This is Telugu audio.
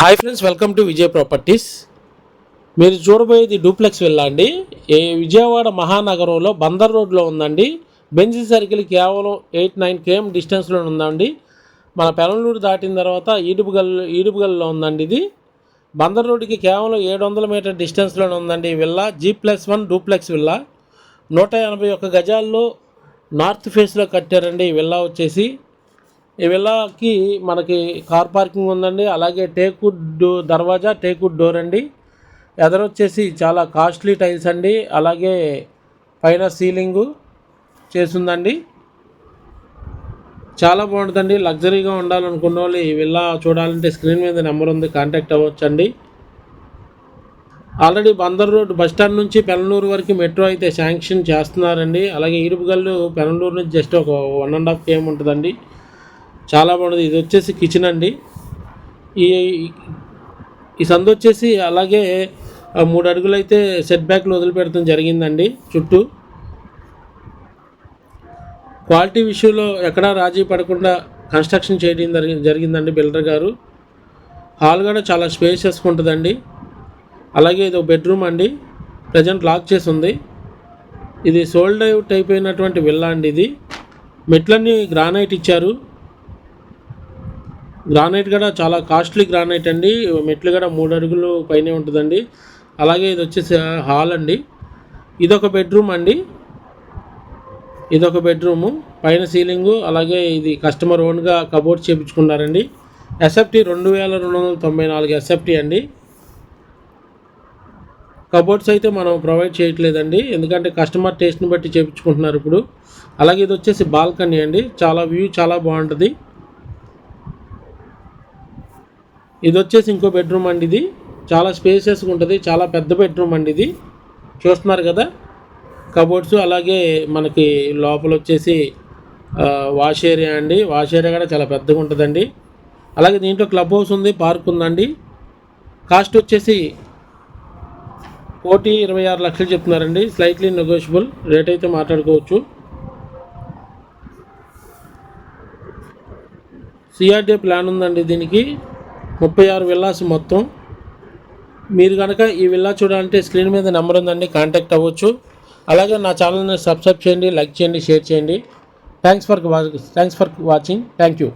Hi friends, welcome to Vijay properties. మీరు చూడబోయేది డూప్లెక్స్ విల్లా అండి. విజయవాడ మహానగరంలో బందర్ రోడ్లో ఉందండి. బెంజ్ సర్కిల్ కేవలం 8-9 km డిస్టెన్స్లో ఉందండి. మన పెనలూరు దాటిన తర్వాత ఈడుపుగల్లో ఉందండి. ఇది బందర్ రోడ్డుకి కేవలం 700 మీటర్ డిస్టెన్స్లోనే ఉందండి. ఈ విల్లా G+1 డూప్లెక్స్ విల్లా 181 గజాల్లో నార్త్ ఫేస్లో కట్టారండి. ఈ విల్లా వచ్చేసి ఈ విల్లాకి మనకి కార్ పార్కింగ్ ఉందండి. అలాగే టేక్వుడ్ దర్వాజా, టేక్వుడ్ డోర్ అండి. ఎదరొచ్చేసి చాలా కాస్ట్లీ టైల్స్ అండి. అలాగే పైన సీలింగు చేసిందండి. చాలా బాగుంటుందండి. లగ్జరీగా ఉండాలనుకున్న వాళ్ళు ఈ విల్లా చూడాలంటే స్క్రీన్ మీద నెంబర్ ఉంది, కాంటాక్ట్ అవ్వచ్చండి. ఆల్రెడీ బందర్ రోడ్ బస్టాండ్ నుంచి పెనలూరు వరకు మెట్రో అయితే శాంక్షన్ చేస్తున్నారండి. అలాగే ఈడుపుగల్లు పెనలూరు నుంచి జస్ట్ ఒక 1.5 km ఉంటుందండి. చాలా బాగుంటుంది. ఇది వచ్చేసి కిచెన్ అండి. ఈ సందు వచ్చేసి అలాగే 3 అడుగులు అయితే సెట్ బ్యాక్లు వదిలిపెడతాం జరిగిందండి. చుట్టూ క్వాలిటీ విషయంలో ఎక్కడా రాజీ పడకుండా కన్స్ట్రక్షన్ చేయడం జరిగిందండి బిల్డర్ గారు. హాల్ కూడా చాలా స్పేషియస్గా ఉంటుందండి. అలాగే ఇది ఒక బెడ్రూమ్ అండి. ప్రజెంట్ లాక్ చేసి ఉంది. ఇది సోల్డ్ అవుట్ అయిపోయినటువంటి విల్లా అండి. ఇది మెట్లన్నీ గ్రానైట్ ఇచ్చారు. గ్రానైట్ కూడా చాలా కాస్ట్లీ గ్రానైట్ అండి. మెట్లు కూడా 3 అడుగులు పైనే ఉంటుందండి. అలాగే ఇది వచ్చేసి హాల్ అండి. ఇదొక బెడ్రూమ్ అండి. ఇదొక బెడ్రూము, పైన సీలింగు. అలాగే ఇది కస్టమర్ ఓన్గా కబోర్డ్స్ చేయించుకున్నారండి. ఎస్ఎఫ్టీ 2294 ఎస్ఎఫ్టీ అండి. కబోర్డ్స్ అయితే మనం ప్రొవైడ్ చేయట్లేదండి, ఎందుకంటే కస్టమర్ టేస్ట్ని బట్టి చేయించుకుంటున్నారు ఇప్పుడు. అలాగే ఇది వచ్చేసి బాల్కనీ అండి. చాలా వ్యూ చాలా బాగుంటుంది. ఇది వచ్చేసి ఇంకో బెడ్రూమ్ అండి. ఇది చాలా స్పేసియస్గా ఉంటుంది. చాలా పెద్ద బెడ్రూమ్ అండి. ఇది చూస్తున్నారు కదా, కబోర్డ్స్. అలాగే మనకి లోపల వచ్చేసి వాష్ ఏరియా అండి. వాష్ ఏరియా కూడా చాలా పెద్దగా ఉంటుందండి. అలాగే దీంట్లో క్లబ్ హౌస్ ఉంది, పార్క్ ఉందండి. కాస్ట్ వచ్చేసి 1,26 లక్షలు చెప్తున్నారండి. స్లైట్లీ నెగోషియబుల్ రేట్ అయితే మాట్లాడుకోవచ్చు. సిఆర్డీ ప్లాన్ ఉందండి. దీనికి 36 విల్లాస్ మొత్తం. మీరు కనుక ఈ విల్లా చూడాలంటే స్క్రీన్ మీద నెంబర్ ఉందండి, కాంటాక్ట్ అవ్వచ్చు. అలాగే నా ఛానల్ని సబ్స్క్రైబ్ చేయండి, లైక్ చేయండి, షేర్ చేయండి. Thanks for watching. Thank you.